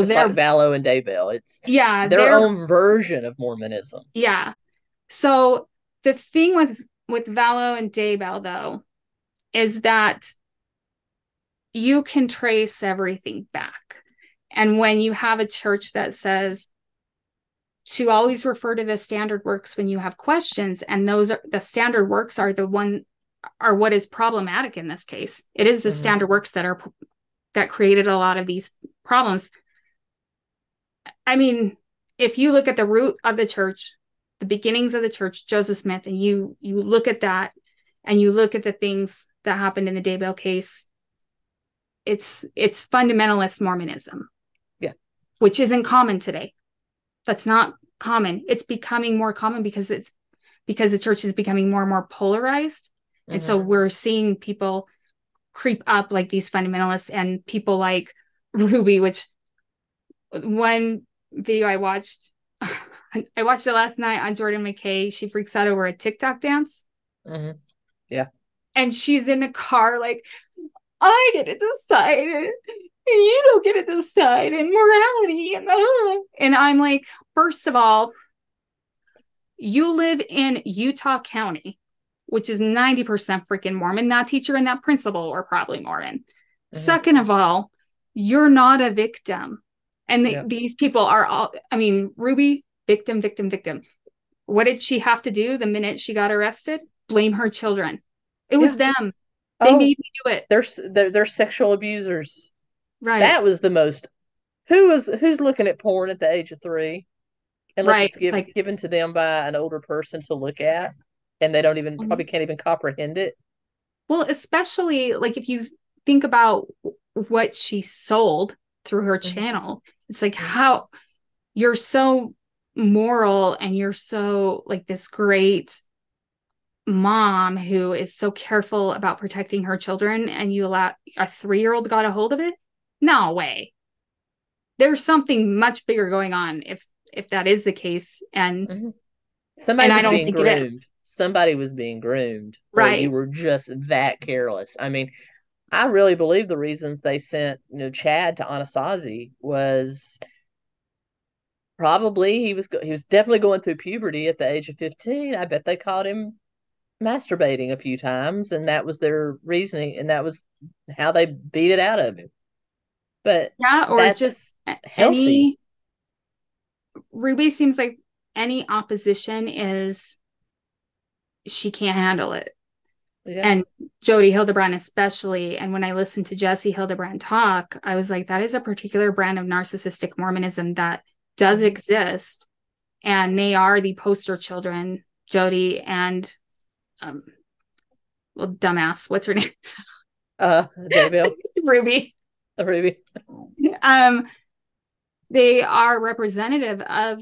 So It's like Vallow and Daybell. It's their they're own version of Mormonism. yeah. So the thing with Vallow and Daybell though is that you can trace everything back. And when you have a church that says to always refer to the standard works when you have questions, and those are the standard works are what is problematic in this case. It is the Mm-hmm. standard works that created a lot of these problems. I mean, if you look at the root of the church, the beginnings of the church, Joseph Smith, and you look at that and you look at the things that happened in the Daybell case, it's fundamentalist Mormonism, Yeah. which isn't common today. That's not common. It's becoming more common because the church is becoming more and more polarized. And so Mm-hmm. we're seeing people creep up like these fundamentalists and people like Ruby, which one video I watched, I watched it last night on Jordan McKay. She freaks out over a TikTok dance. Mm-hmm. Yeah. And she's in the car like, I get to decide and you don't get to decide and morality and I'm like, first of all, you live in Utah County, which is 90% freaking Mormon. That teacher and that principal are probably Mormon. Mm-hmm. Second of all, you're not a victim. And Yeah. these people are all, I mean, Ruby, victim, victim, victim. What did she have to do the minute she got arrested? Blame her children. It was Yeah. them. They Oh, made me do it. they're sexual abusers. Right. That was the most. Who's looking at porn at the age of 3, unless Right. it's It's like, given to them by an older person to look at, and they don't even probably can't even comprehend it. well, especially like if you think about what she sold through her Mm-hmm. channel, it's like Mm-hmm. how you're so moral and you're so like this great mom who is so careful about protecting her children and you allow a 3-year-old got a hold of it. No way. There's something much bigger going on if that is the case, Mm-hmm. and Somebody I was don't being think it is. groomed. Somebody was being groomed, or you Right. were just that careless. I mean, I really believe the reasons they sent, Chad to Anasazi was probably he was definitely going through puberty at the age of 15. I bet they caught him masturbating a few times, and that was their reasoning, and that was how they beat it out of him. But Yeah, or just that's healthy. any Ruby seems like any opposition is she can't handle it. Yeah. And Jody Hildebrand especially. And when I listened to Jesse Hildebrand talk, I was like, that is a particular brand of narcissistic Mormonism that does Mm-hmm. exist. And they are the poster children, Jody and um, well, dumbass, what's her name? Daybell, Ruby. Ruby. Um, they are representative of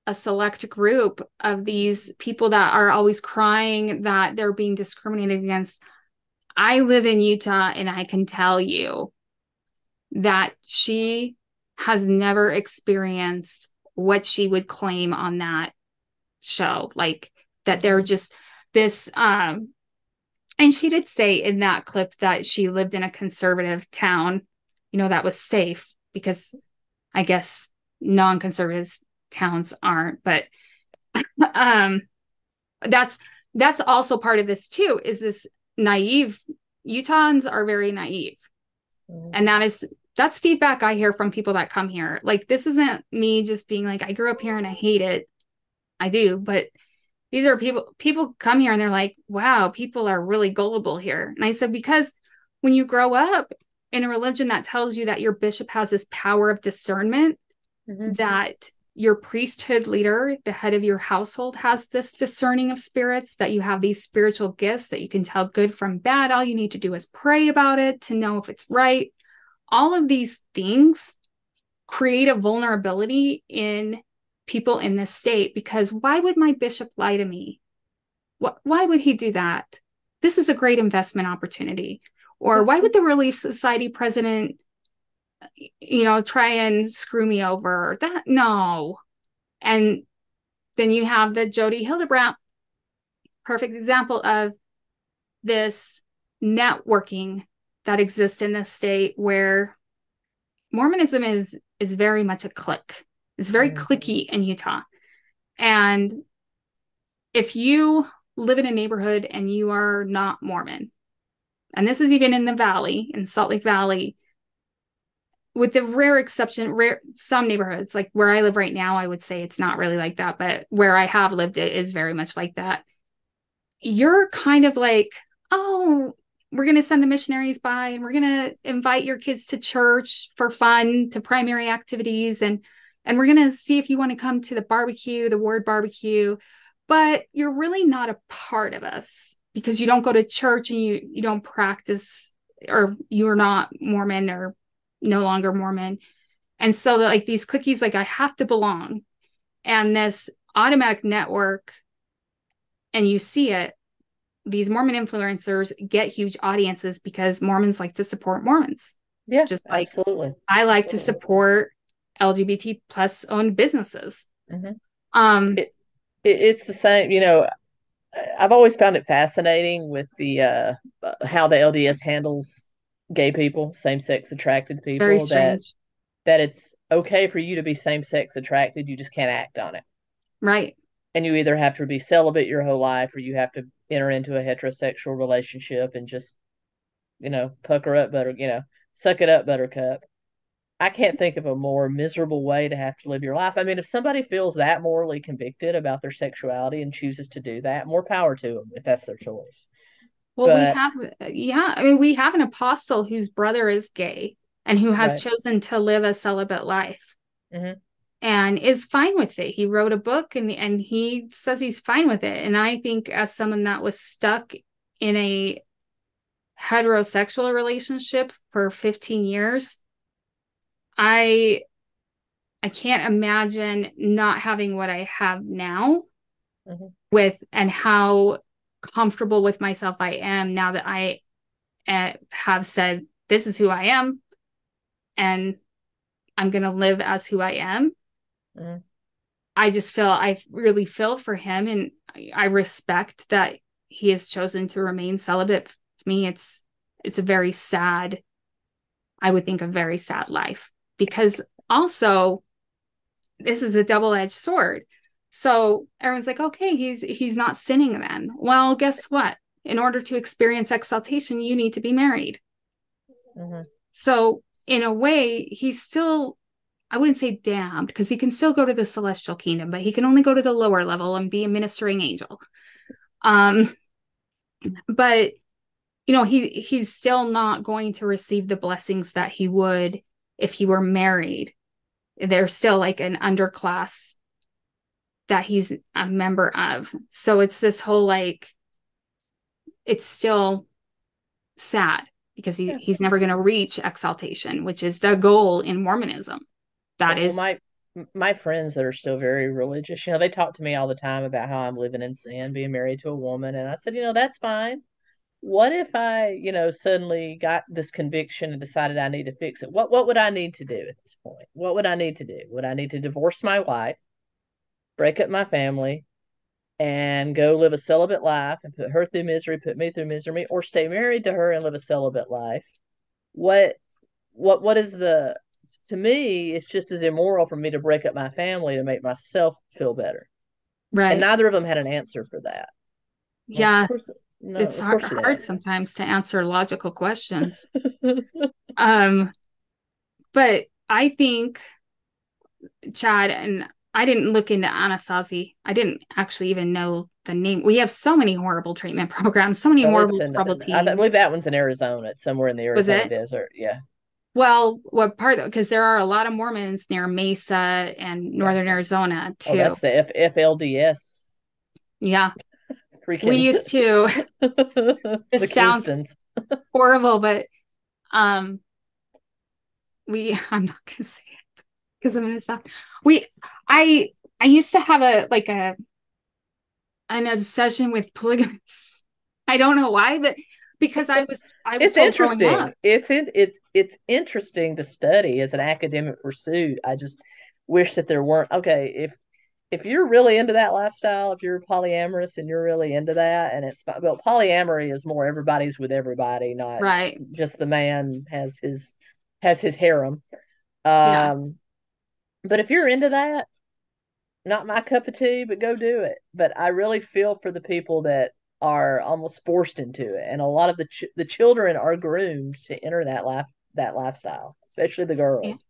a select group of these people that are always crying that they're being discriminated against. I live in Utah and I can tell you that she has never experienced what she would claim on that show. Like that they're Mm-hmm. just this and she did say in that clip that she lived in a conservative town, that was safe because I guess non-conservative towns aren't, but um that's also part of this too, is this naive. Utahns are very naive, Mm-hmm. and that's feedback I hear from people that come here. Like, this isn't me just being like, I grew up here and I hate it. I do, but these are people come here and they're like, wow, people are really gullible here. And I said, because when you grow up in a religion that tells you that your bishop has this power of discernment, Mm-hmm. that your priesthood leader, the head of your household, has this discerning of spirits, that you have these spiritual gifts, that you can tell good from bad. All you need to do is pray about it to know if it's right. All of these things create a vulnerability in people in this state, because why would my bishop lie to me? Why would he do that? This is a great investment opportunity. Or Yeah. why would the Relief Society president try and screw me over? That, no. And then you have the Jody Hildebrand, perfect example of this networking that exists in this state, where Mormonism is is very much a clique. It's very cliquey in Utah. And if you live in a neighborhood and you are not Mormon, and this is even in the valley, in Salt Lake Valley, with the rare exception, some neighborhoods, like where I live right now, I would say it's not really like that, but where I have lived, it is very much like that. You're kind of like, oh, we're going to send the missionaries by and we're going to invite your kids to church for fun, to primary activities. And we're going to see if you want to come to the barbecue, the word barbecue, but you're really not a part of us because you don't go to church and you don't practice, or you're not Mormon or no longer Mormon. And so like these cliques, like I have to belong. And this automatic network, and you see it, these Mormon influencers get huge audiences because Mormons like to support Mormons. Yeah, just like absolutely. I like to support LGBT plus owned businesses. It's the same, you know. I've always found it fascinating with the how the LDS handles gay people, same-sex attracted people. Very strange. That it's okay for you to be same-sex attracted, you just can't act on it. Right. And you either have to be celibate your whole life, or you have to enter into a heterosexual relationship and just, you know, pucker up, suck it up, buttercup. I can't think of a more miserable way to have to live your life. I mean, if somebody feels that morally convicted about their sexuality and chooses to do that, more power to them if that's their choice. Well, we have an apostle whose brother is gay and who has chosen to live a celibate life and is fine with it. He wrote a book and he says he's fine with it. And I think as someone that was stuck in a heterosexual relationship for 15 years, I can't imagine not having what I have now with, and how comfortable with myself I am now that I have said, this is who I am and I'm going to live as who I am. I really feel for him, and I respect that he has chosen to remain celibate. To me, it's a very sad, I would think a very sad life, because also this is a double-edged sword. So everyone's like, okay, he's not sinning then. Well, guess what? In order to experience exaltation, you need to be married. So in a way, he's still, I wouldn't say damned, because he can still go to the celestial kingdom, but he can only go to the lower level and be a ministering angel. But you know, he's still not going to receive the blessings that he would if he were married. There's still like an underclass that he's a member of. So it's this whole, like, it's still sad because he's never going to reach exaltation, which is the goal in Mormonism. My friends that are still very religious, you know, they talk to me all the time about how I'm living in sin, being married to a woman. And I said, you know, that's fine. What if I, you know, suddenly got this conviction and decided I need to fix it? What would I need to do at this point? What would I need to do? Would I need to divorce my wife, break up my family, and go live a celibate life and put her through misery, put me through misery, or stay married to her and live a celibate life? What is the, to me, it's just as immoral for me to break up my family to make myself feel better. Right. And neither of them had an answer for that. Yeah. It's hard sometimes to answer logical questions. But I think, Chad, and I didn't look into 𝗂𝘂𝘂𝗂𝘂𝑐𝐴𝑙𝑒. I didn't actually even know the name. We have so many horrible treatment programs, so many horrible trouble teams. I believe that one's in Arizona. It's somewhere in the Arizona desert. Yeah. Well, what part of, because there are a lot of Mormons near Mesa and northern Arizona too. Oh, that's the FLDS. Yeah. We used to. This sounds horrible, but I'm not gonna say it because I'm gonna stop. I used to have an obsession with polygamists. I don't know why, but because I was it's interesting. It's interesting to study as an academic pursuit. I just wish that there weren't. Okay, if you're really into that lifestyle, if you're polyamorous and you're really into that, and well, polyamory is more everybody's with everybody, not just the man has his harem. But if you're into that, not my cup of tea, but go do it. But I really feel for the people that are almost forced into it, and a lot of the children are groomed to enter that lifestyle, especially the Yeah. girls.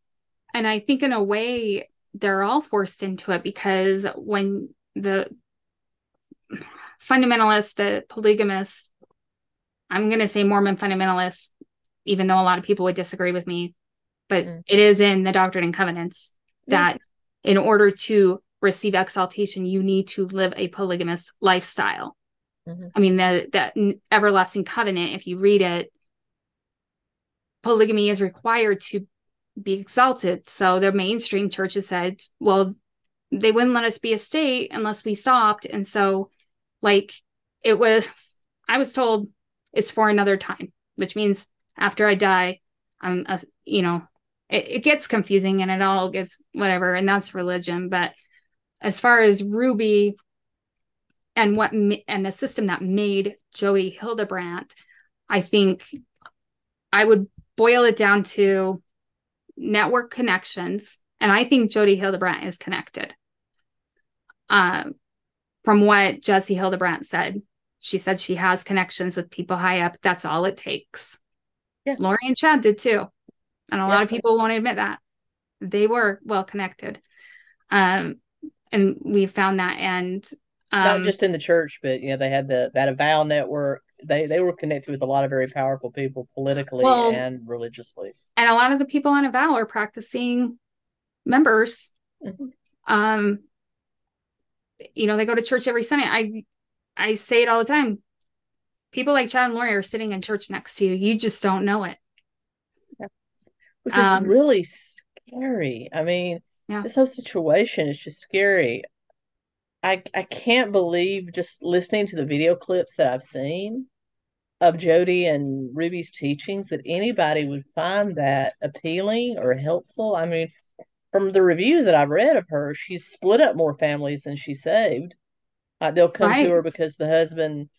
And I think in a way they're all forced into it, because when the fundamentalists, the polygamists, I'm going to say Mormon fundamentalists, even though a lot of people would disagree with me, but it is in the Doctrine and Covenants that in order to receive exaltation, you need to live a polygamous lifestyle. I mean, that everlasting covenant, if you read it, polygamy is required to be exalted. So the mainstream churches said, well, they wouldn't let us be a state unless we stopped. And so, like, I was told it's for another time, which means after I die, it gets confusing and it all gets whatever, and that's religion. But as far as Ruby and the system that made 𝗂𝗲𝗃, I think I would boil it down to network connections. And I think 𝗂𝗲𝗃 is connected. From what 𝗚𝗓𝗃 said, she said she has connections with people high up. That's all it takes. Yeah. Lori and Chad did too. And a lot of people won't admit that. They were well connected. And we found that. And not just in the church, but they had that avow network. They were connected with a lot of very powerful people politically and religiously. And a lot of the people on avow are practicing members. They go to church every Sunday. I say it all the time. People like Chad and Lori are sitting in church next to you. You just don't know it. Yeah. Which is really scary. I mean, this whole situation is just scary. I can't believe, just listening to the video clips that I've seen of Jody and Ruby's teachings, that anybody would find that appealing or helpful. I mean, from the reviews that I've read of her, she's split up more families than she saved. They'll come to her because the husband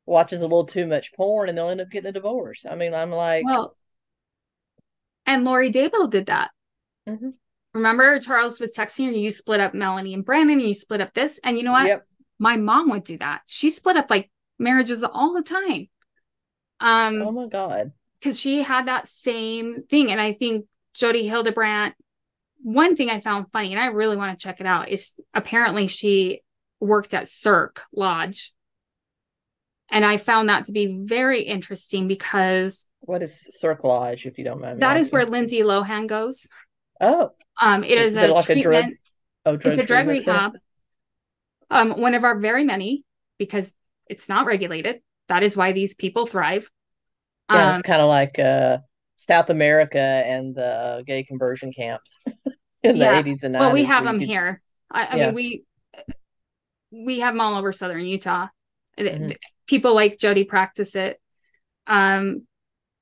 watches a little too much porn, and they'll end up getting a divorce. I mean, I'm like... Well, and Lori Vallow did that. Remember, Charles was texting her, you split up Melanie and Brandon, and you split up this. And you know what? Yep. My mom would do that. She split up like marriages all the time. Oh my God. Because she had that same thing. And I think 𝗂𝗲𝗃, one thing I found funny, and I really want to check it out, is apparently she worked at Cirque Lodge. And I found that to be very interesting because... What is Cirque Lodge, if you don't mind me That asking? is where Lindsay Lohan goes. Oh. It is a like treatment. It's a drug rehab. One of our very many, because it's not regulated. That is why these people thrive. Yeah, it's kind of like South America and the gay conversion camps in the 80s and 90s. Well, we have them here. I mean, we have them all over southern Utah. People like Jody practice it. And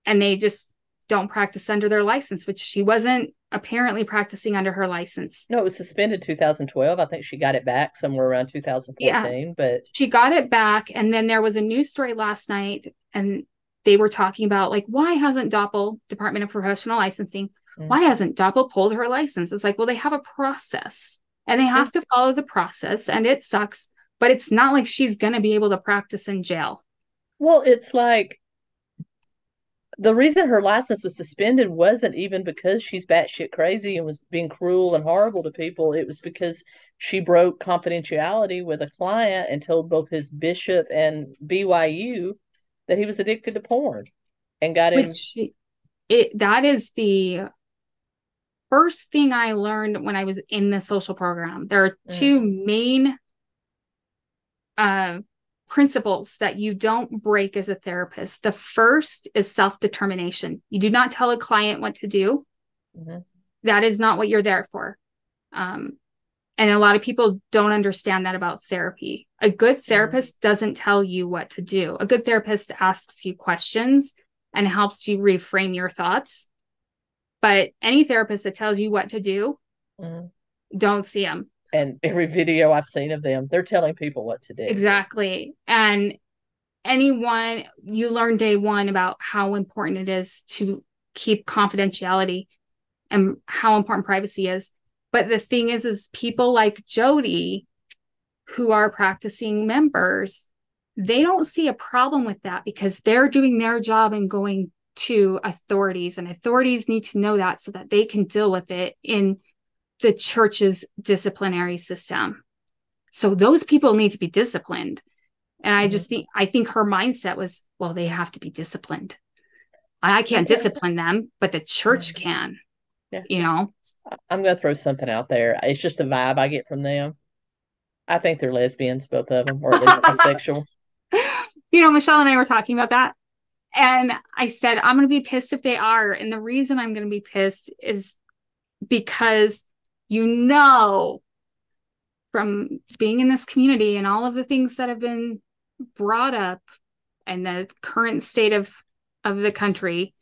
they just don't practice under their license, which she wasn't apparently practicing under her license. No, it was suspended 2012. I think she got it back somewhere around 2014. But she got it back. And then there was a news story last night, and they were talking about, like, why hasn't DOPL, Department of Professional Licensing, why hasn't DOPL pulled her license? It's like, well, they have a process and they have to follow the process, and it sucks, but it's not like she's going to be able to practice in jail. Well, it's like, the reason her license was suspended wasn't even because she's batshit crazy and was being cruel and horrible to people. It was because she broke confidentiality with a client and told both his bishop and BYU that he was addicted to porn, and got him. That is the first thing I learned when I was in the social program. There are two main principles that you don't break as a therapist. The first is self-determination. You do not tell a client what to do. That is not what you're there for. And a lot of people don't understand that about therapy. A good therapist doesn't tell you what to do. A good therapist asks you questions and helps you reframe your thoughts. But any therapist that tells you what to do, don't see them. And every video I've seen of them, they're telling people what to do. Exactly. And you learn day one about how important it is to keep confidentiality and how important privacy is. But the thing is people like Jody who are practicing members, they don't see a problem with that because they're doing their job and going to authorities, and authorities need to know that so that they can deal with it in the church's disciplinary system. So those people need to be disciplined. And I think her mindset was, well, they have to be disciplined. I can't discipline them, but the church can, yeah. you know? I'm going to throw something out there. It's just a vibe I get from them. I think they're lesbians, both of them, or at least bisexual. Michelle and I were talking about that. And I said, I'm going to be pissed if they are. And the reason I'm going to be pissed is because, from being in this community and all of the things that have been brought up and the current state of the country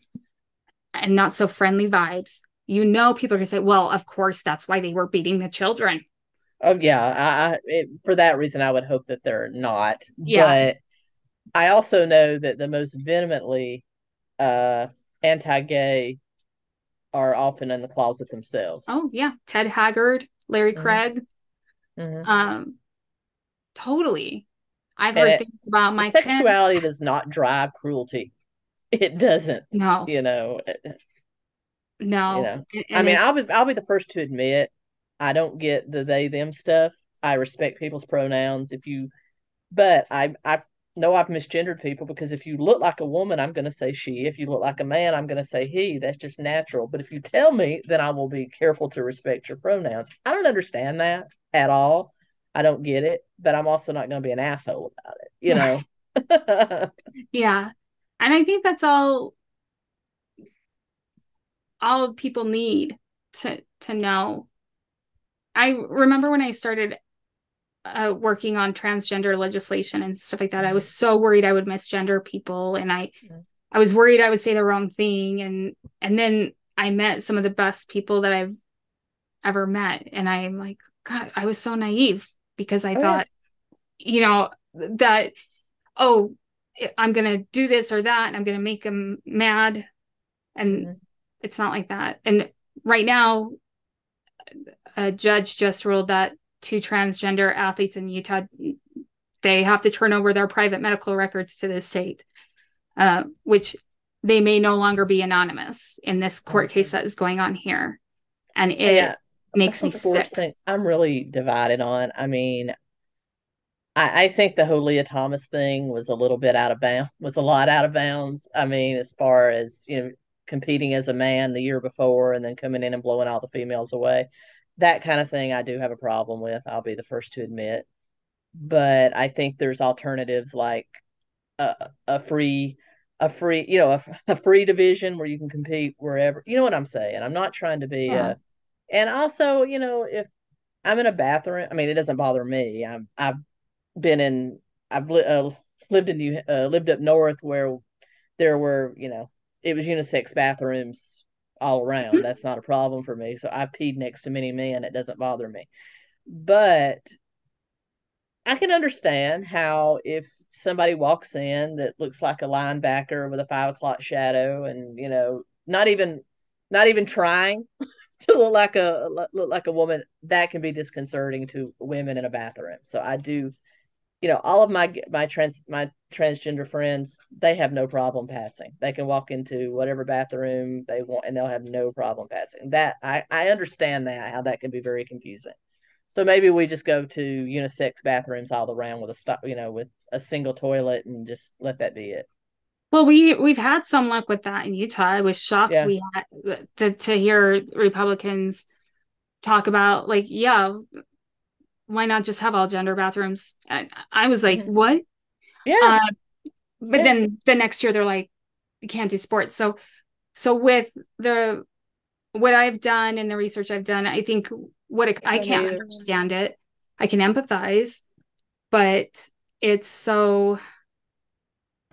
and not so friendly vibes, people are going to say, well, of course, that's why they were beating the children. Oh, yeah. For that reason, I would hope that they're not. Yeah. But I also know that the most vehemently anti-gay are often in the closet themselves. Oh, yeah. Ted Haggard, Larry Craig. Totally. I've heard things about Mike Pence. Sexuality does not drive cruelty. It doesn't. No. No. I mean, I'll be the first to admit I don't get the they them stuff. I respect people's pronouns. But I know I've misgendered people because if you look like a woman, I'm going to say she. If you look like a man, I'm going to say he. That's just natural. But if you tell me, then I will be careful to respect your pronouns. I don't understand that at all. I don't get it, but I'm also not going to be an asshole about it, Yeah. And I think that's all people need to know. I remember when I started working on transgender legislation and stuff like that, I was so worried I would misgender people, and I was worried I would say the wrong thing, and then I met some of the best people that I've ever met, and I'm like, God, I was so naive because I thought, that, I'm gonna do this or that, and I'm gonna make them mad, and it's not like that. And right now, a judge just ruled that 2 transgender athletes in Utah, they have to turn over their private medical records to the state, which they may no longer be anonymous in this court case that is going on here. And it makes me sick. I'm really divided on. I mean, I think the whole Lia Thomas thing was a little bit out of bounds, was a lot out of bounds. I mean, as far as, competing as a man the year before and then coming in and blowing all the females away. That kind of thing I do have a problem with. I'll be the first to admit. But I think there's alternatives like a free a free division where you can compete wherever. You know what I'm saying? I'm not trying to be and also, if I'm in a bathroom, I mean, it doesn't bother me. I've lived up north where there were, it was unisex bathrooms all around. That's not a problem for me. So I peed next to many men. It doesn't bother me. But I can understand how if somebody walks in that looks like a linebacker with a 5 o'clock shadow and, not even trying to look like a woman, that can be disconcerting to women in a bathroom. So I do, all of my transgender friends, they have no problem passing. They can walk into whatever bathroom they want and they'll have no problem passing. That I understand that, how that can be very confusing. So maybe we just go to unisex bathrooms all around with with a single toilet and just let that be it. Well, we've had some luck with that in Utah. I was shocked we had to hear Republicans talk about why not just have all gender bathrooms? I was like, what? Yeah. But then the next year they're like, you can't do sports. So with what I've done and the research I've done, I think I can't understand it. I can empathize, but it's so.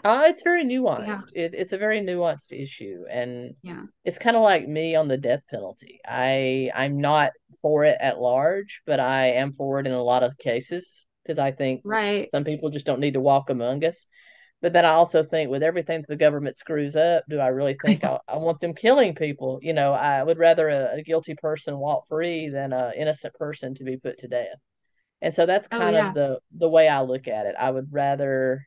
It's very nuanced. It's a very nuanced issue, and it's kind of like me on the death penalty. I'm not for it at large, but I am for it in a lot of cases because I think some people just don't need to walk among us. But then I also think with everything that the government screws up, do I really think I want them killing people? I would rather a guilty person walk free than an innocent person to be put to death. And so that's Oh kind of yeah. the way I look at it. I would rather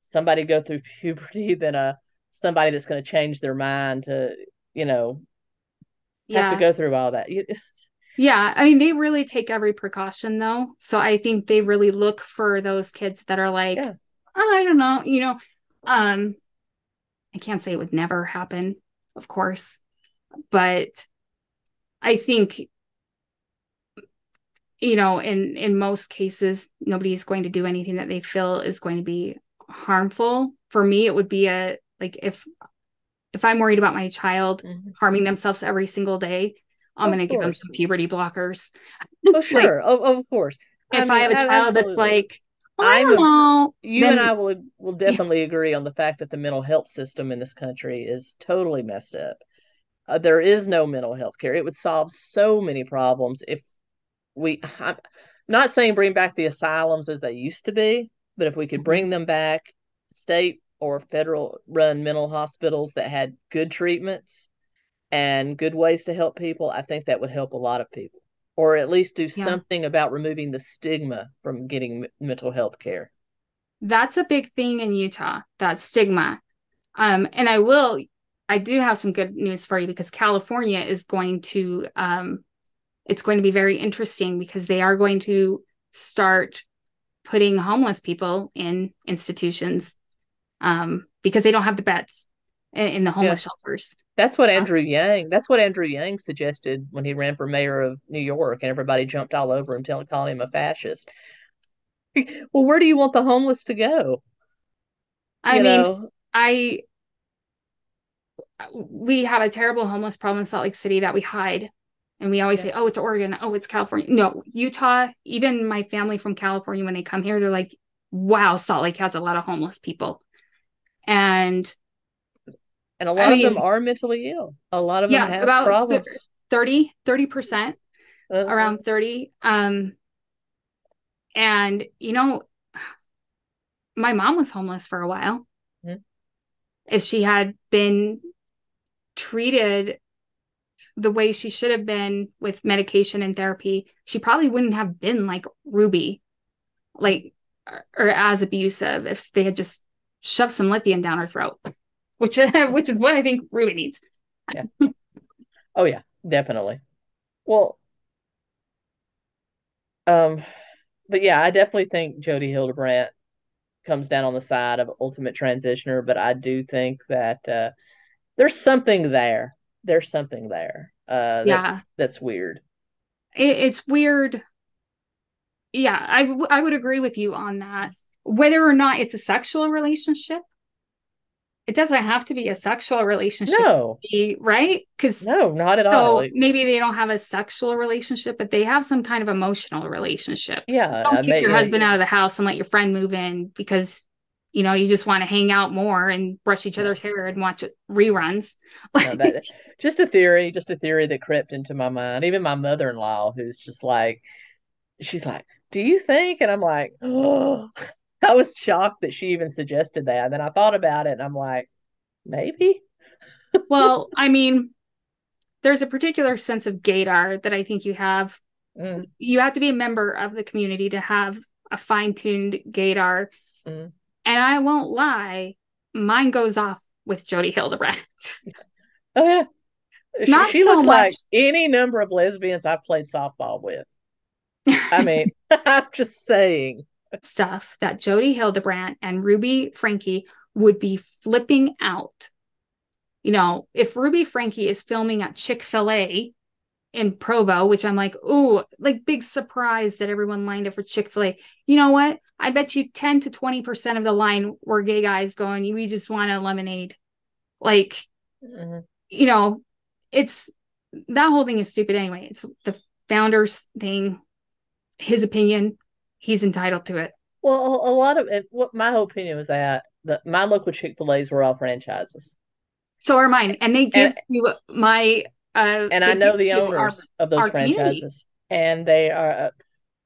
somebody go through puberty than somebody that's going to change their mind to, you know, have to Yeah. go through all that. Yeah. I mean, they really take every precaution though. So I think they really look for those kids that are like, Yeah. oh, I don't know, um, I can't say it would never happen, of course, but I think, in most cases, nobody's going to do anything that they feel is going to be harmful. For me, it would be if I'm worried about my child Mm-hmm. harming themselves every single day, I'm going Of to give them course. some puberty blockers. Oh, Like sure. Of course. I if I mean, have a child that's absolutely. like, well, I don't know, You and then I will definitely agree on the fact that the mental health system in this country is totally messed up. There is no mental health care. It would solve so many problems if I'm not saying bring back the asylums as they used to be, but if we could bring them back, state or federal run mental hospitals that had good treatments and good ways to help people, I think that would help a lot of people. Or at least do yeah, something about removing the stigma from getting mental health care. that's a big thing in Utah, that stigma. And I do have some good news for you because California is going to it's going to be very interesting because they are going to start putting homeless people in institutions because they don't have the beds in the Yeah. homeless shelters. That's what Andrew Yang suggested when he ran for mayor of New York, and everybody jumped all over him, calling him a fascist. Well, where do you want the homeless to go? I You mean, know, I we have a terrible homeless problem in Salt Lake City that we hide. And we always yeah. say, oh, it's Oregon. Oh, it's California. No, Utah, even my family from California, when they come here, they're like, wow, Salt Lake has a lot of homeless people. And And a I lot of them mean, are mentally ill. A lot of them yeah, have about problems. 30%, Uh, around 30. And, my mom was homeless for a while. mhm. If she had been treated the way she should have been with medication and therapy, she probably wouldn't have been like Ruby, like, or as abusive if they had just shoved some lithium down her throat, which is what I think Ruby needs. Yeah. Oh yeah, definitely. Well, um, but yeah, I definitely think Jody Hildebrandt comes down on the side of ultimate transitioner, but I do think that there's something there. There's something there. Yeah, That's weird. it's weird. Yeah, I would agree with you on that. Whether or not it's a sexual relationship, it doesn't have to be a sexual relationship to No, be right. Because no, not at all. so maybe they don't have a sexual relationship, but they have some kind of emotional relationship. Yeah, Don't kick your husband out of the house and let your friend move in because you just want to hang out more and brush each no, other's hair and watch reruns. no, that just a theory that crept into my mind. Even my mother-in-law, who's just like, she's like, "Do you think?" And I'm like, "Oh." I was shocked that she even suggested that. And then I thought about it, and I'm like, maybe. Well, I mean, there's a particular sense of gaydar that I think you have. Mm, You have to be a member of the community to have a fine-tuned gaydar. mm. And I won't lie, mine goes off with Jody Hildebrandt. Oh yeah, Not she so looks much like any number of lesbians I've played softball with. I mean, I'm just saying. stuff that Jody Hildebrandt and Ruby Franke would be flipping out. If Ruby Franke is filming at Chick-fil-A in Provo, which I'm like, ooh, like big surprise that everyone lined up for Chick-fil-A. You know what? I bet you 10 to 20% of the line were gay guys going, we just want a lemonade. Like, Mm-hmm. you know, it's that whole thing is stupid anyway. It's the founder's thing, his opinion. He's entitled to it. Well, a lot of it, what my whole opinion was that my local Chick-fil-A's were all franchises. So are mine. And they And give to my and I they know give the to our owners of those our community. franchises, and they are.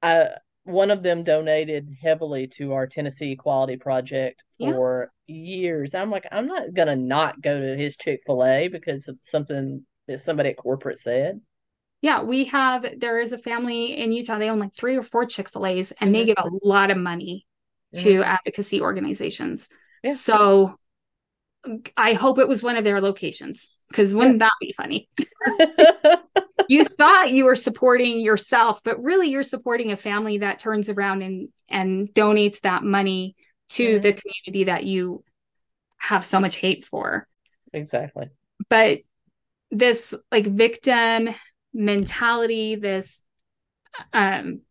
I one of them donated heavily to our Tennessee Equality Project Yeah. for years. I'm like, I'm not gonna not go to his Chick-fil-A because of something that somebody at corporate said. Yeah, there is a family in Utah. They own like 3 or 4 Chick-fil-A's, and they Mm-hmm. give a lot of money Mm-hmm. to advocacy organizations. Yeah. So I hope it was one of their locations, because Yeah. wouldn't that be funny? You thought you were supporting yourself, but really you're supporting a family that turns around and donates that money to the community that you have so much hate for. Exactly. But this like victim mentality, this on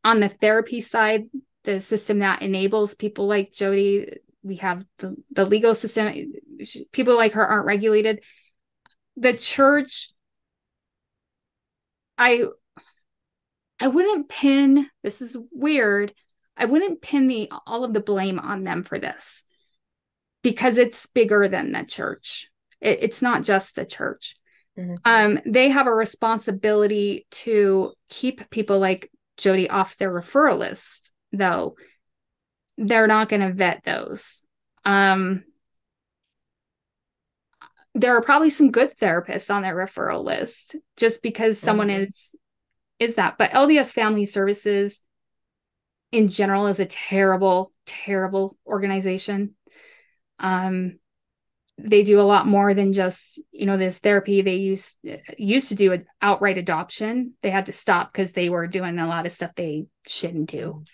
the therapy side, the system that enables people like Jodi, we have the legal system, people like her aren't regulated. The church, I wouldn't pin, this is weird, I wouldn't pin all of the blame on them for this, because it's bigger than the church. It's not just the church. They have a responsibility to keep people like Jodi off their referral list, though. They're not going to vet those. There are probably some good therapists on their referral list, just because someone is that. But LDS Family Services in general is a terrible, terrible organization. They do a lot more than just, this therapy. They used to do an outright adoption. They had to stop because they were doing a lot of stuff they shouldn't do.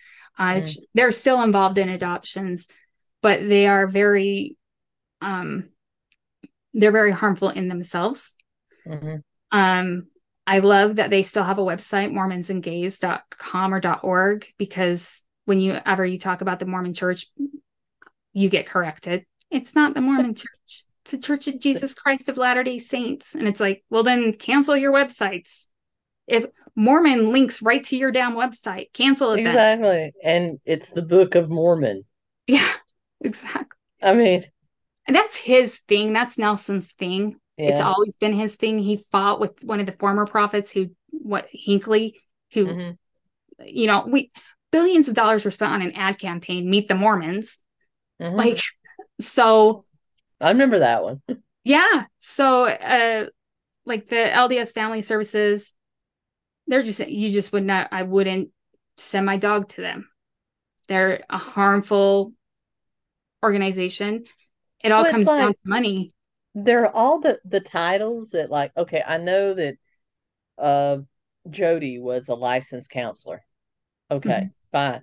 They're still involved in adoptions, but they are they're very harmful in themselves. I love that they still have a website, mormonsandgays.com or .org, because whenever you talk about the Mormon church, you get corrected. It's not the Mormon church. It's the Church of Jesus Christ of Latter-day Saints. And it's like, well, then cancel your websites. If Mormon links right to your damn website, cancel it then. Exactly. And it's the Book of Mormon. Yeah, exactly. I mean, and that's his thing. That's Nelson's thing. Yeah. It's always been his thing. He fought with one of the former prophets Hinckley, who, billions of dollars were spent on an ad campaign, Meet the Mormons. So I remember that one. Yeah. So, like the LDS Family Services, I wouldn't send my dog to them. They're a harmful organization. It all comes down to money. They're all the titles that, like, okay, I know that Jodi was a licensed counselor. Okay, fine.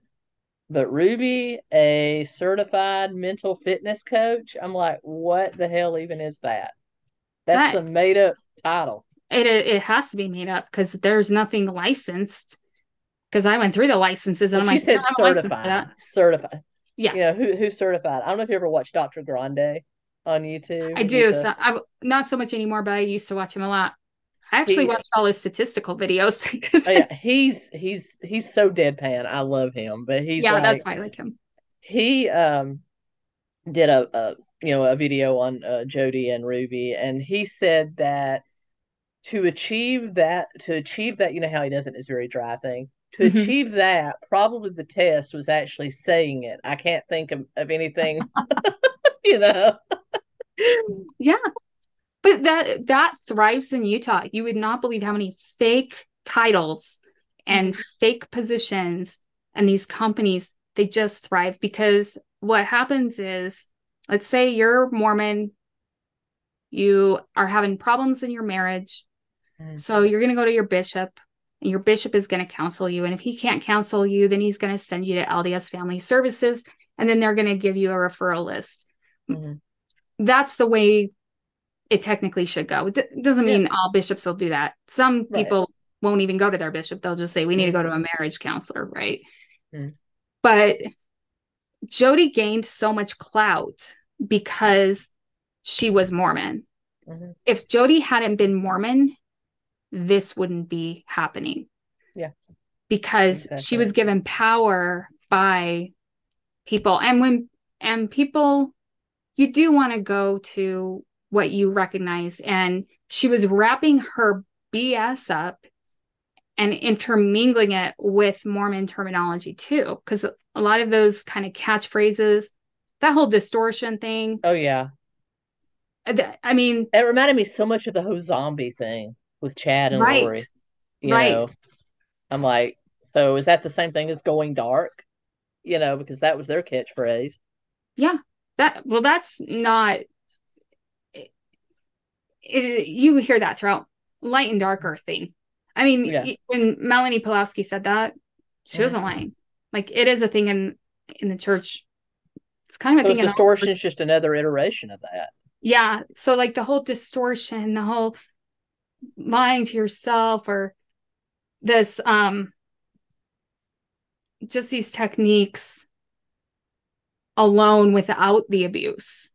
But Ruby, a certified mental fitness coach, I'm like, what the hell even is that? That's a made up title. It has to be made up, because there's nothing licensed. Because I went through the licenses, and I'm like, she said certified. Certified. Yeah. Who's certified? I don't know if you ever watched Dr. Grande on YouTube. I do. So not so much anymore, but I used to watch him a lot. I actually watched all his statistical videos. He's so deadpan. I love him, but that's why I like him. He did a video on Jodi and Ruby, and he said that to achieve that, how he doesn't is very dry thing. To achieve that, probably the test was actually saying it. I can't think of anything, Yeah. But that thrives in Utah. You would not believe how many fake titles and fake positions, and these companies, they just thrive, because what happens is, let's say you're Mormon, you are having problems in your marriage. So you're going to go to your bishop, and your bishop is going to counsel you. And if he can't counsel you, then he's going to send you to LDS Family Services, and then they're going to give you a referral list. That's the way it technically should go. It doesn't mean all bishops will do that. Some people won't even go to their bishop. They'll just say, we need to go to a marriage counselor, right? But Jodi gained so much clout because she was Mormon. If Jodi hadn't been Mormon, this wouldn't be happening. Yeah. Because she was given power by people. And people, you do want to go to what you recognize. And she was wrapping her BS up and intermingling it with Mormon terminology too. Because a lot of those kind of catchphrases, that whole distortion thing. Oh, yeah. I mean, it reminded me so much of the whole zombie thing with Chad and right, Lori. right. I'm like, so is that the same thing as going dark? Because that was their catchphrase. Yeah. That's not, you hear that throughout light and darker thing. I mean, Yeah. when Melanie Pulaski said that, she wasn't lying. Like, it is a thing in the church. It's kind of a So thing in distortion is just another iteration of that. Yeah. So like the whole distortion, the whole lying to yourself, or this just these techniques alone without the abuse.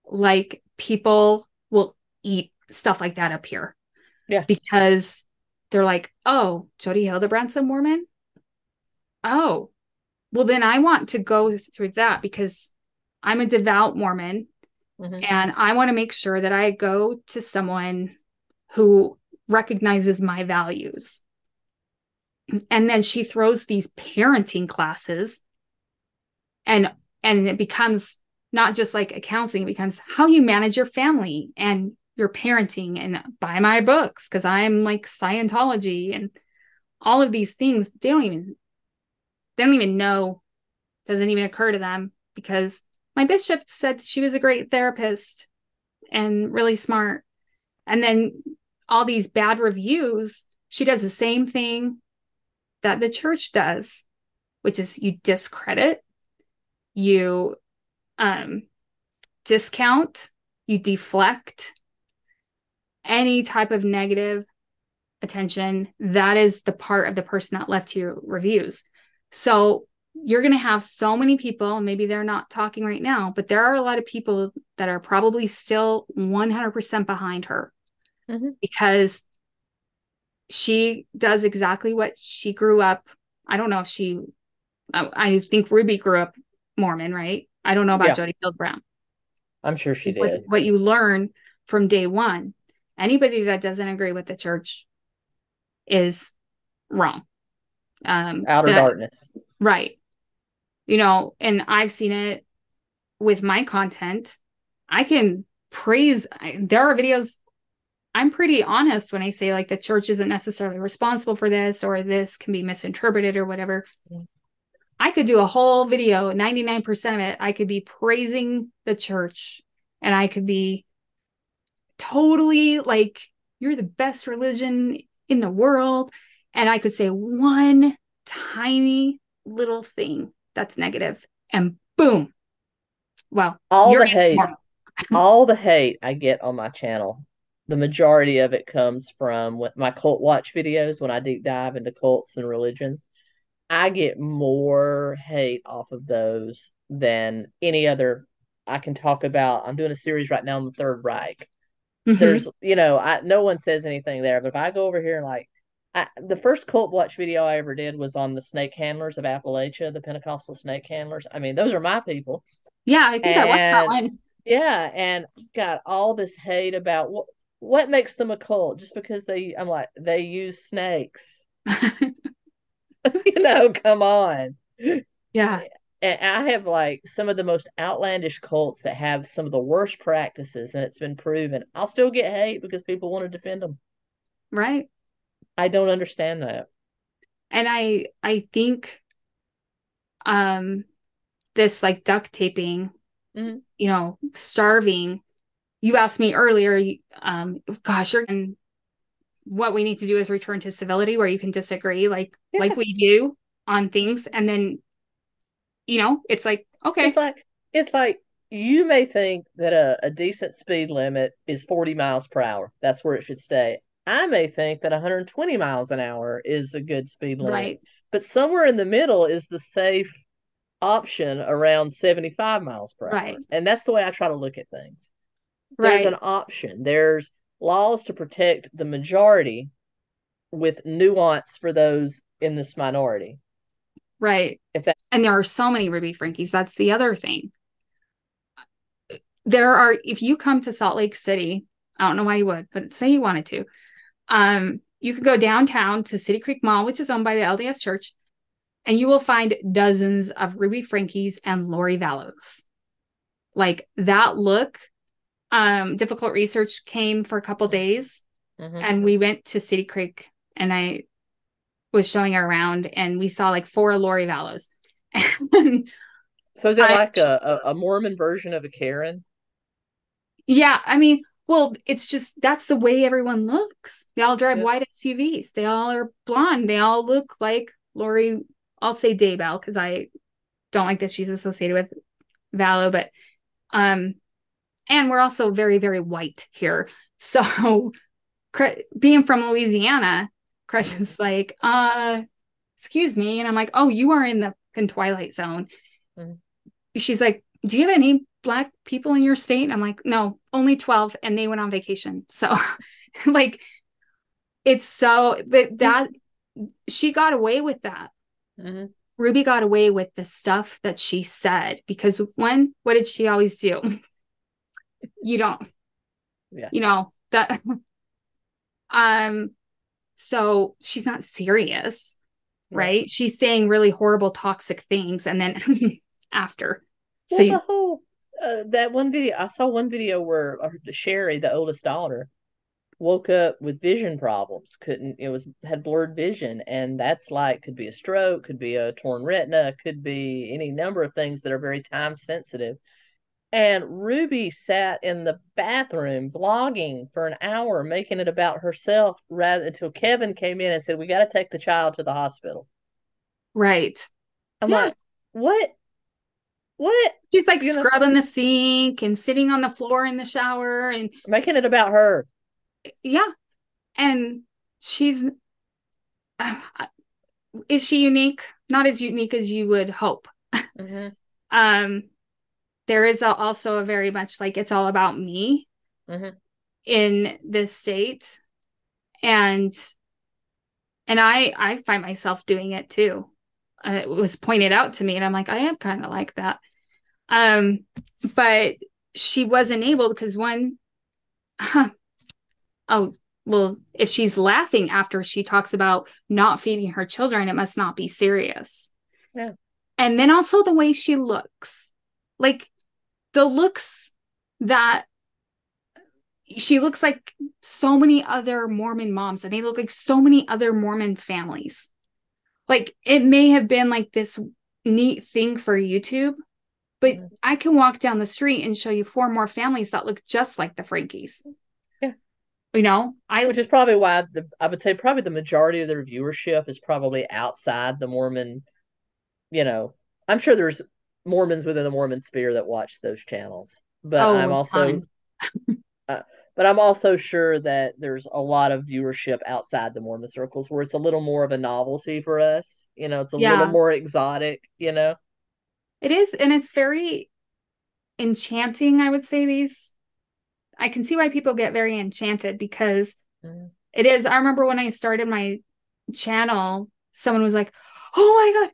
Like, people will eat stuff like that up here. Yeah. Because they're like, oh, 𝗂𝗶𝗃𝗓's a Mormon? Oh, well, then I want to go through that because I'm a devout Mormon, and I want to make sure that I go to someone who recognizes my values. And then she throws these parenting classes, and it becomes not just like a counseling, it becomes how you manage your family and your parenting, and buy my books because I'm like Scientology and all of these things. They don't even know, doesn't even occur to them, because my bishop said she was a great therapist and really smart. And then all these bad reviews, she does the same thing that the church does, which is you discredit, you discount, you deflect any type of negative attention. That is the part of the person that left you reviews. So you're going to have so many people, and maybe they're not talking right now, but there are a lot of people that are probably still 100% behind her, because she does exactly what she grew up. I don't know if I think Ruby grew up Mormon, right? I don't know about 𝗂𝗶𝗃𝗓. I'm sure she did. What you learn from day one. Anybody that doesn't agree with the church is wrong. Outer darkness. Right. And I've seen it with my content. I can praise, there are videos, I'm pretty honest when I say like the church isn't necessarily responsible for this, or this can be misinterpreted or whatever. I could do a whole video, 99% of it, I could be praising the church, and I could be totally like, you're the best religion in the world. And I could say one tiny little thing that's negative, and boom. Well, all the hate I get on my channel, the majority of it comes from my cult watch videos. When I deep dive into cults and religions, I get more hate off of those than any other. I can talk about, I'm doing a series right now on the Third Reich. There's, no one says anything there, but if I go over here and like, the first cult watch video I ever did was on the snake handlers of Appalachia, the Pentecostal snake handlers. I mean, those are my people. Yeah, I think I watched that one. Yeah, and got all this hate about what makes them a cult just because I'm like, they use snakes. Come on. Yeah. And I have like some of the most outlandish cults that have some of the worst practices, and it's been proven. I'll still get hate because people want to defend them. Right. I don't understand that. And I think this like duct taping, starving. You asked me earlier, gosh, and what we need to do is return to civility, where you can disagree like we do on things, and then it's like, okay, it's like you may think that a decent speed limit is 40 miles per hour. That's where it should stay. I may think that 120 miles an hour is a good speed limit. Right. But somewhere in the middle is the safe option, around 75 miles per hour. And that's the way I try to look at things. There's an option. There's laws to protect the majority with nuance for those in this minority. Right. And there are so many Ruby Frankies. That's the other thing. If you come to Salt Lake City, I don't know why you would, but say you wanted to, You can go downtown to City Creek Mall, which is owned by the LDS Church, and you will find dozens of Ruby Frankies and Lori Vallows. Like that look, difficult research came for a couple days, and we went to City Creek, and I was showing her around, and we saw like 4 Lori Vallows. So is it like a Mormon version of a Karen? Yeah, I mean, well, it's just that's the way everyone looks. They all drive white SUVs. They all are blonde. They all look like Lori. I'll say Daybell because I don't like that she's associated with Vallow, but and we're also very, very white here. So being from Louisiana, Crush is like, excuse me. And I'm like, oh, you are in the Twilight Zone. She's like, do you have any Black people in your state? And I'm like, no, only 12, and they went on vacation. So like, it's so, but that she got away with that. Ruby got away with the stuff that she said because one, what did she always do? You don't, you know, that, so she's not serious, right? She's saying really horrible, toxic things. And then after, so the whole, that one video, I saw one video where Sherry, the oldest daughter, woke up with vision problems. Had blurred vision, and that's like could be a stroke, could be a torn retina, could be any number of things that are very time sensitive. And Ruby sat in the bathroom vlogging for an hour, making it about herself until Kevin came in and said, "We got to take the child to the hospital." Right. I'm like, what? What? She's like scrubbing the sink and sitting on the floor in the shower and making it about her. Yeah. And she's, is she unique? Not as unique as you would hope. There is also a very much like it's all about me in this state. And I find myself doing it too. It was pointed out to me and I'm like, I am kind of like that. But she wasn't able because one, oh, well, if she's laughing after she talks about not feeding her children, it must not be serious. Yeah. And then also the way she looks, like the looks that she looks like so many other Mormon moms, and they look like so many other Mormon families. Like it may have been like this neat thing for YouTube, but I can walk down the street and show you 4 more families that look just like the Frankies. Yeah. You know, which is probably why I would say probably the majority of their viewership is probably outside the Mormon, I'm sure there's Mormons within the Mormon sphere that watch those channels, but I'm also, but I'm also sure that there's a lot of viewership outside the Mormon circles where it's a little more of a novelty for us. It's a little more exotic, It is. And it's very enchanting. I would say I can see why people get very enchanted because it is. I remember when I started my channel, someone was like, oh my God,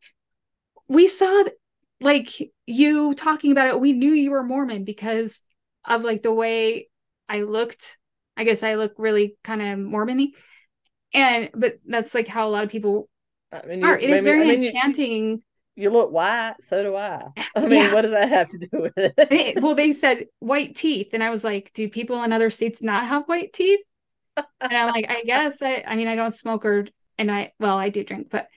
we saw like you talking about it. We knew you were Mormon because of like the way I looked. I guess I look really kind of Mormon-y. But that's like how a lot of people are. It is very enchanting. You look white, so do I. I mean, what does that have to do with it? Well, they said white teeth, and I was like, do people in other states not have white teeth? And I'm like, I guess I mean, I don't smoke I do drink, but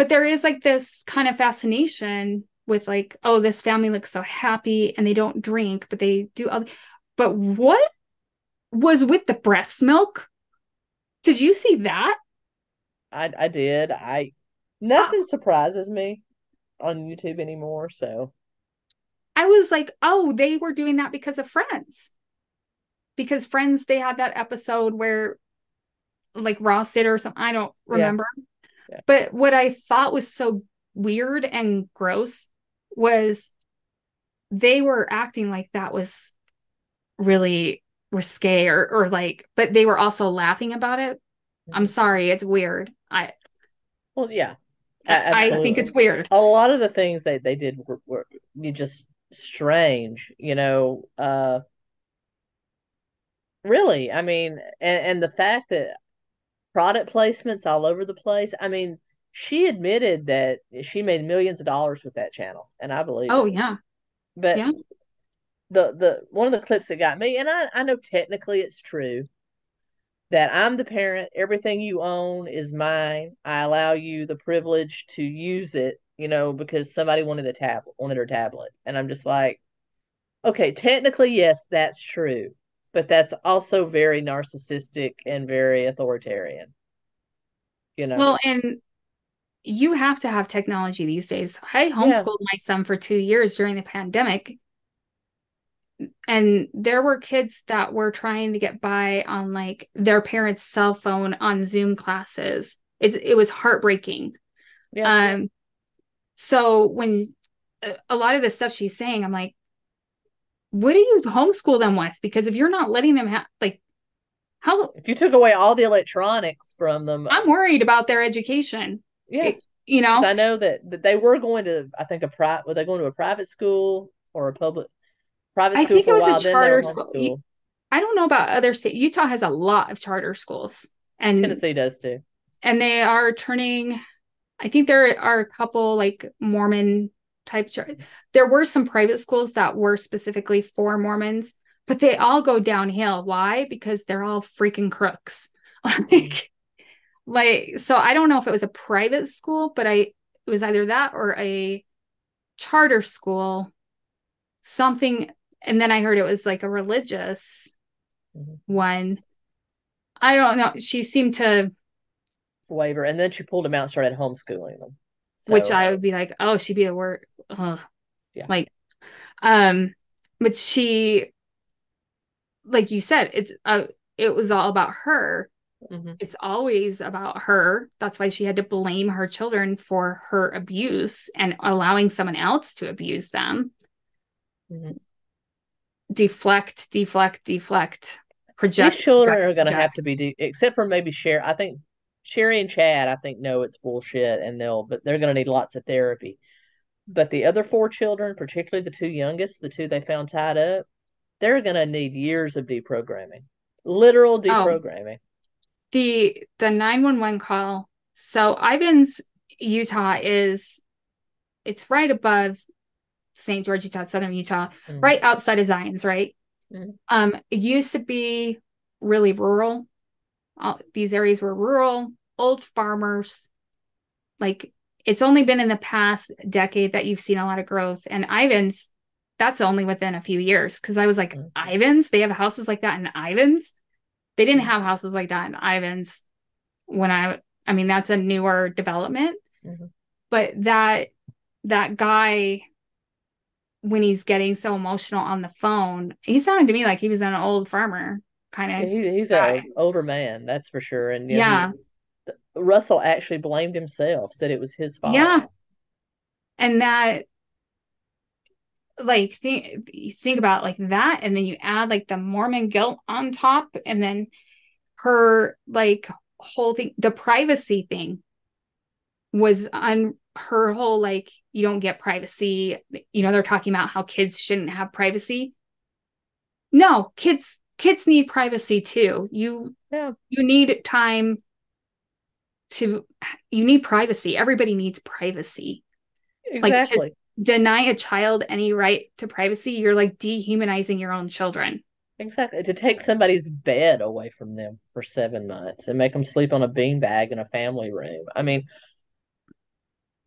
there is like this kind of fascination with like, oh, this family looks so happy and they don't drink, but they do. But what was with the breast milk? Did you see that? I did. Nothing surprises me on YouTube anymore, so. I was like, oh, they were doing that because of Friends. Because Friends, they had that episode where like Ross did or something. I don't remember. Yeah. But what I thought was so weird and gross was they were acting like that was really risque or like, but they were also laughing about it. I'm sorry, it's weird. Well, yeah. I think it's weird. A lot of the things they did were just strange, really. I mean, and the fact that product placements all over the place. I mean, she admitted that she made millions of dollars with that channel, and I believe Oh it. yeah. But Yeah. the one of the clips that got me, and I know technically it's true, that I'm the parent, everything you own is mine. I allow you the privilege to use it, because somebody wanted her tablet. And I'm just like, okay, technically, yes, that's true. But that's also very narcissistic and very authoritarian, you know? Well, and you have to have technology these days. I Yeah. homeschooled my son for 2 years during the pandemic, and there were kids that were trying to get by on like their parents' cell phone on Zoom classes. It was heartbreaking. Yeah. So when a lot of the stuff she's saying, I'm like, what do you homeschool them with? Because if you're not letting them have like how If you took away all the electronics from them, I'm worried about their education. yeah. You Because know, I know that they were going to, I think, were they going to a private school or a private I school think for it a was a while, then they were charter school. homeschooled. I don't know about other states. Utah has a lot of charter schools, and Tennessee does too. they are turning. I think there are a couple like Mormon type. There were some private schools that were specifically for Mormons, but they all go downhill. Why? Because they're all freaking crooks. So I don't know if it was a private school, but it was either that or a charter school, something. And then I heard it was like a religious one. I don't know. She seemed to Waiver, and then she pulled them out and started homeschooling them. which I would be like, oh, she'd be the word. Yeah. Like, but she, like you said, it was all about her. Mm-hmm. It's always about her. That's why she had to blame her children for her abuse and allowing someone else to abuse them. Mm-hmm. Deflect, project. These children project, are going to have project. to be, except for maybe Sherry. I think Sherry and Chad, I think, know it's bullshit, and but they're going to need lots of therapy. But the other four children, particularly the two youngest, the two they found tied up, they're going to need years of deprogramming, literal deprogramming. The 911 call. So Ivins, Utah it's right above St. George, Utah, Southern Utah, right outside of Zion's, right? It used to be really rural. These areas were rural, old farmers. Like it's only been in the past decade that you've seen a lot of growth. And Ivins, that's only within a few years. Cause I was like, Ivins, they have houses like that in Ivins. They didn't have houses like that in Ivins when I mean, that's a newer development. But that guy, when he's getting so emotional on the phone, he sounded to me like he was an old farmer kind of. He's an older man, that's for sure. And yeah, Russell actually blamed himself, said it was his fault. Yeah, and that like think about like that, and then you add like the Mormon guilt on top, and then her like whole thing, the privacy thing was on her whole like you don't get privacy. They're talking about how kids shouldn't have privacy. No, kids need privacy too. You need time you need privacy. Everybody needs privacy. Exactly. Like to deny a child any right to privacy, you're like dehumanizing your own children. Exactly. To take somebody's bed away from them for 7 months and make them sleep on a beanbag in a family room. I mean,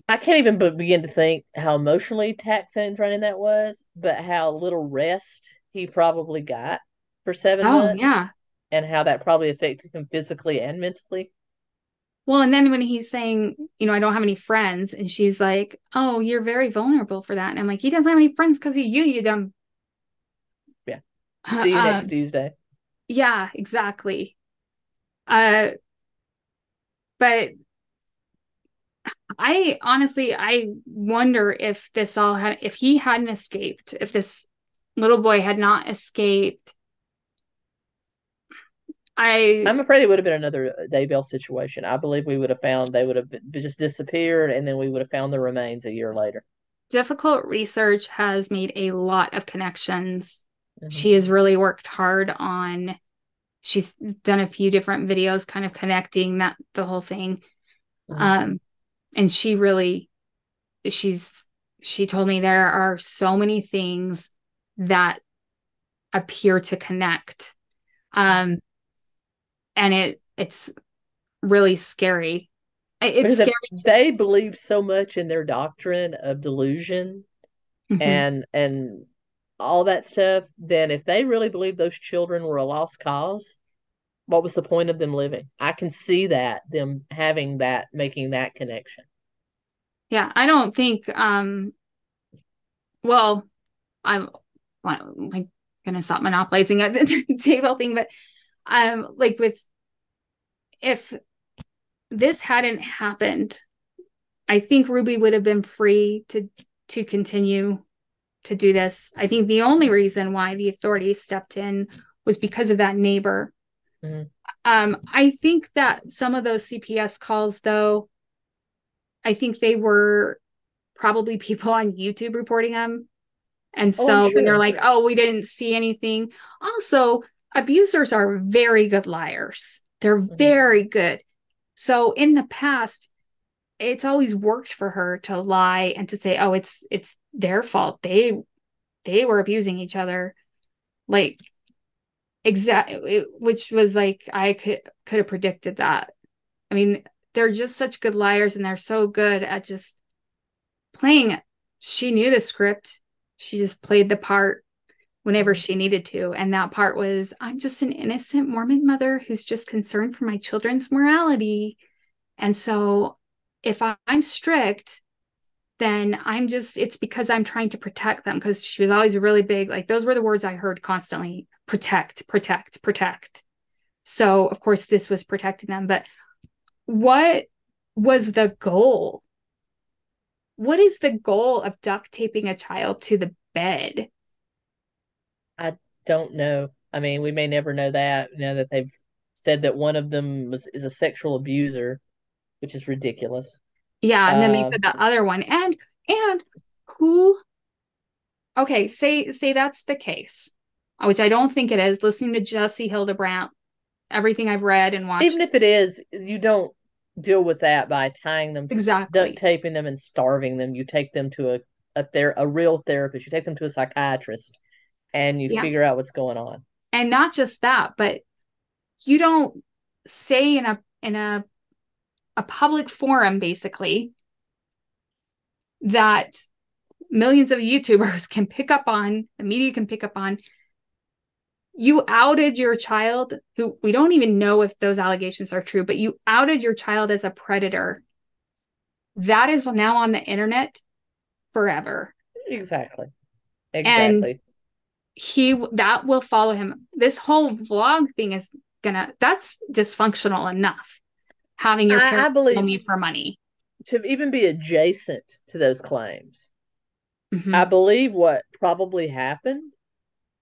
I can't even begin to think how emotionally taxing and draining that was, but how little rest he probably got for 7 months. Yeah. And how that probably affected him physically and mentally. Well, and then when he's saying, I don't have any friends, and she's like, oh, you're very vulnerable for that. And I'm like, he doesn't have any friends because of you dumb. Yeah. See you next Tuesday. Yeah, exactly. But I honestly wonder if if he hadn't escaped, if this little boy had not escaped. I'm afraid it would have been another Daybell situation. I believe they would have just disappeared, and then we would have found the remains a year later. Difficult research has made a lot of connections. She has really worked hard on she's done a few different videos kind of connecting the whole thing. Mm-hmm. And she told me there are so many things that appear to connect. And it's really scary. It's Because scary. if they believe so much in their doctrine of delusion Mhm. and all that stuff, then if they really believe those children were a lost cause, what was the point of them living? I can see that, them having that, making that connection. Yeah, I don't think well, I'm like gonna stop monopolizing the table thing, but like with if this hadn't happened, I think Ruby would have been free to continue to do this. I think the only reason why the authorities stepped in was because of that neighbor. Mm-hmm. I think that some of those CPS calls, though, I think they were probably people on YouTube reporting them. And Oh, I'm so when they're sure. like, oh, we didn't see anything. Also, abusers are very good liars. They're Mm-hmm. very good. So in the past, it's always worked for her to lie and to say, oh, it's their fault. They were abusing each other. Like exactly, which was like I could have predicted that. I mean, they're just such good liars and they're so good at just playing. She knew the script. She just played the part whenever Mm-hmm. she needed to. And that part was, I'm just an innocent Mormon mother who's just concerned for my children's morality. And so if I'm strict, then it's because I'm trying to protect them. Because she was always really big. Like those were the words I heard constantly: protect, protect, protect. So of course this was protecting them. But what was the goal? What is the goal of duct taping a child to the bed? I don't know. I mean, we may never know that. You know that they've said that one of them is a sexual abuser, which is ridiculous. Yeah, and then they said Um, the other one. And who okay, say that's the case, which I don't think it is, listening to 𝗪cy𝗹𝗿𝗄, everything I've read and Even watched. if it is, you don't deal with that by tying them, duct Exactly. taping them, and starving them. You take them to a real therapist. You take them to a psychiatrist, and you Yeah. figure out what's going on. And not just that, but you don't say in a public forum basically that millions of YouTubers can pick up on, the media can pick up on. You outed your child, who we don't even know if those allegations are true, but you outed your child as a predator. That is now on the internet forever. Exactly. And Exactly. that will follow him. This whole vlog thing is that's dysfunctional enough. Having your I parents kill believe me for money. to even be adjacent to those claims. I Mm-hmm. believe what probably happened.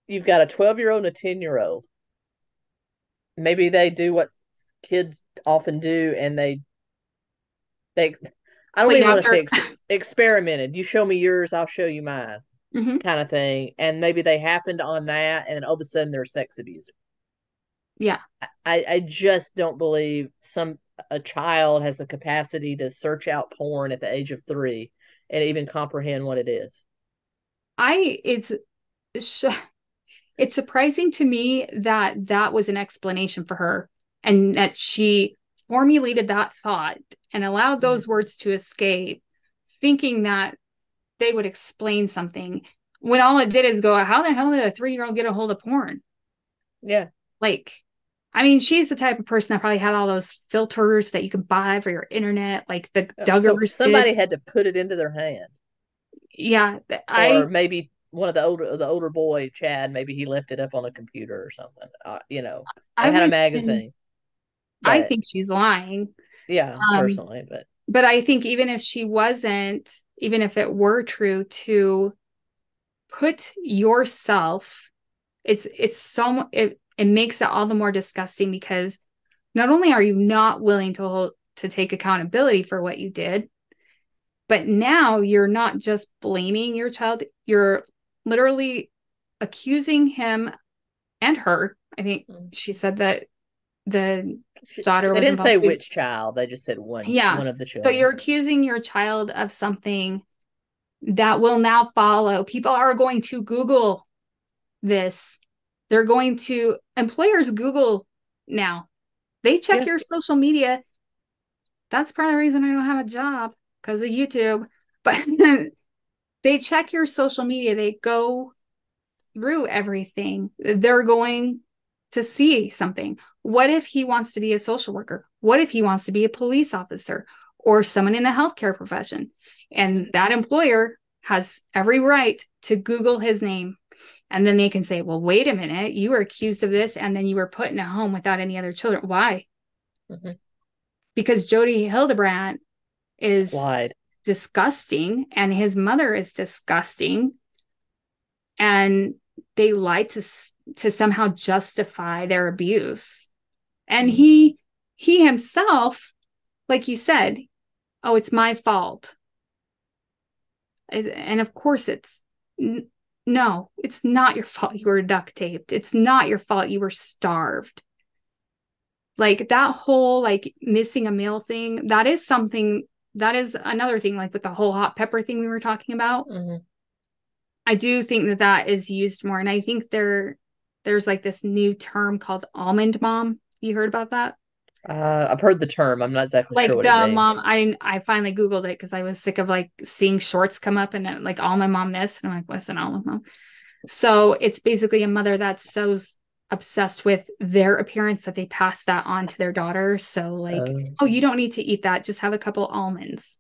You've got a 12-year-old and a 10-year-old. Maybe they do what kids often do, and they I don't Played even out want to say their experimented. You show me yours, I'll show you mine, mm-hmm. kind of thing. And maybe they happened on that, and all of a sudden they're a sex abuser. Yeah. I just don't believe a child has the capacity to search out porn at the age of 3 and even comprehend what it is. I it's surprising to me that that was an explanation for her and that she formulated that thought and allowed Mm-hmm. those words to escape, thinking that they would explain something when all it did is go, how the hell did a 3-year-old get a hold of porn? Yeah. Like, I mean, she's the type of person that probably had all those filters that you can buy for your internet, like the So Duggars did. somebody had to put it into their hand, Yeah, or I maybe one of the older boy, Chad, maybe he left it up on a computer or something. I or had a would magazine. I But think she's lying. yeah, Um, personally, but but I think even if she wasn't, even if it were true, to put yourself, it makes it all the more disgusting because not only are you not willing to take accountability for what you did, but now you're not just blaming your child, you're literally accusing him and her. I think she said that the daughter They was didn't say involved. which child. They just said one of the So children. you're accusing your child of something that will now follow. People are going to Google this. They're going to, employers Google now. They check your social media. That's part of the reason I don't have a job, because of YouTube. But they check your social media. They go through everything. They're going to see something. What if he wants to be a social worker? What if he wants to be a police officer or someone in the healthcare profession? And that employer has every right to Google his name. And then they can say, well, wait a minute, you were accused of this, and then you were put in a home without any other children. Why? Mm-hmm. Because 𝗂𝗏 is lied. Disgusting, and his mother is disgusting. And they lied to somehow justify their abuse. And he himself, like you said, oh, it's my fault. And of course no, it's not your fault you were duct taped. It's not your fault you were starved. Like that whole like missing a meal thing, that is another thing, like with the whole hot pepper thing we were talking about. Mm-hmm. I do think that is used more. And I think there's like this new term called almond mom. You heard about that? I've heard the term. I'm not exactly like sure what the it means. mom. I finally Googled it because I was sick of like seeing shorts come up and like almond mom this, and I'm like, what's an almond mom? So it's basically a mother that's so obsessed with their appearance that they pass that on to their daughter. So like, oh, you don't need to eat that. Just have a couple almonds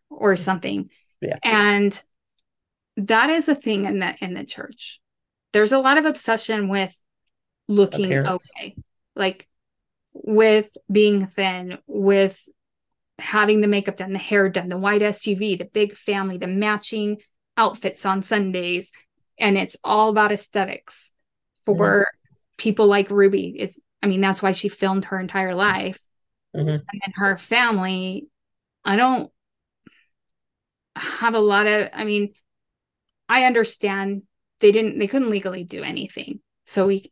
or something. Yeah. And that is a thing in the church. There's a lot of obsession with looking okay, like with being thin, with having the makeup done, the hair done, the white SUV, the big family, the matching outfits on Sundays. And it's all about aesthetics for people like Ruby. That's why she filmed her entire life. Mm-hmm. And her family, I don't have a lot of, I understand they couldn't legally do anything. So we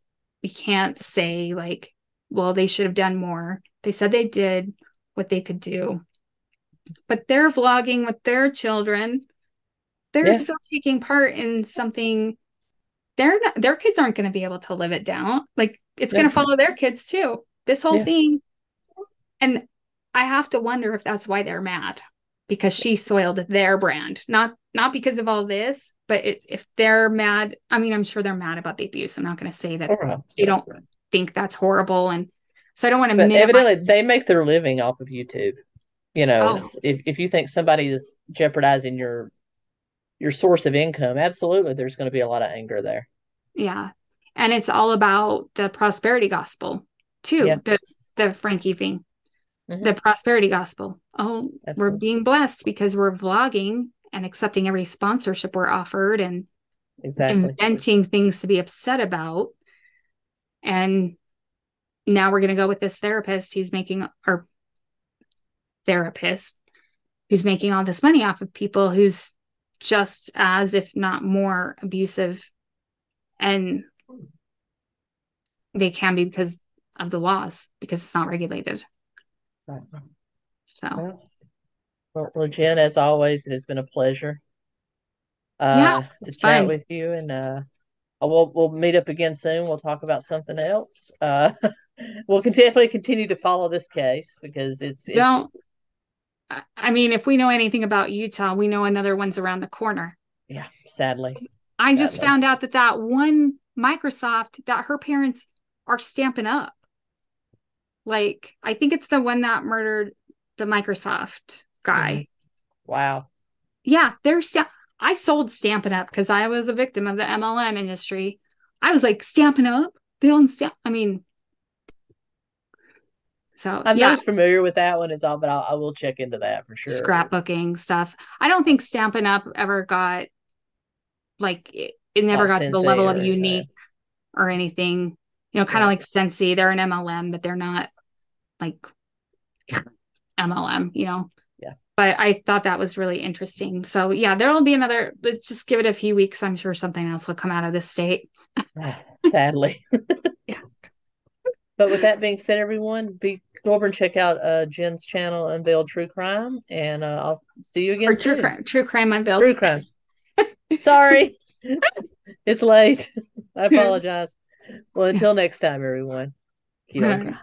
can't say like, well, they should have done more. They said they did what they could do. But they're vlogging with their children. They're still taking part in something. Their kids aren't going to be able to live it down. Like it's going to follow their kids too. This whole thing. And I have to wonder if that's why they're mad, because she soiled their brand, not because of all this, but if they're mad, I'm sure they're mad about the abuse. I'm not going to say that they don't think that's horrible. And so I don't want to minimize. Evidently they make their living off of YouTube. If you think somebody is jeopardizing your source of income, absolutely there's going to be a lot of anger there. Yeah. And it's all about the prosperity gospel too. The Frankie thing. Mm-hmm. The prosperity gospel. Oh, absolutely. We're being blessed because we're vlogging and accepting every sponsorship we're offered and inventing things to be upset about. And now we're going to go with this therapist who's making all this money off of people, who's just as, if not more, abusive. And they can be because of the laws, because it's not regulated. Right. So. Well, Jen, as always, it has been a pleasure to chat with you. And we'll meet up again soon. We'll talk about something else. We'll definitely continue to follow this case because it's if we know anything about Utah, we know another one's around the corner. Yeah, sadly. I just found out that one Microsoft that her parents are stamping up. Like, I think it's the one that murdered the Microsoft guy. Wow. Yeah, I sold Stampin' Up because I was a victim of the MLM industry. I was like, Stampin' Up? They own So I'm not as familiar with that one as all, but I will check into that for sure. Scrapbooking stuff. I don't think Stampin' Up ever got it never got to the level of unique or anything. Kind of like 𝗚𝗏, they're an MLM, but they're not like MLM, Yeah. But I thought that was really interesting. So yeah, there'll be another, just give it a few weeks. I'm sure something else will come out of this state. Sadly. Yeah. But with that being said, everyone, go over and check out Jen's channel, Unveiled True Crime, and I'll see you again Or soon. True Crime Unveiled. True Crime. Sorry. It's late. I apologize. Well, until next time, everyone. 𝗂𝗑𝗏.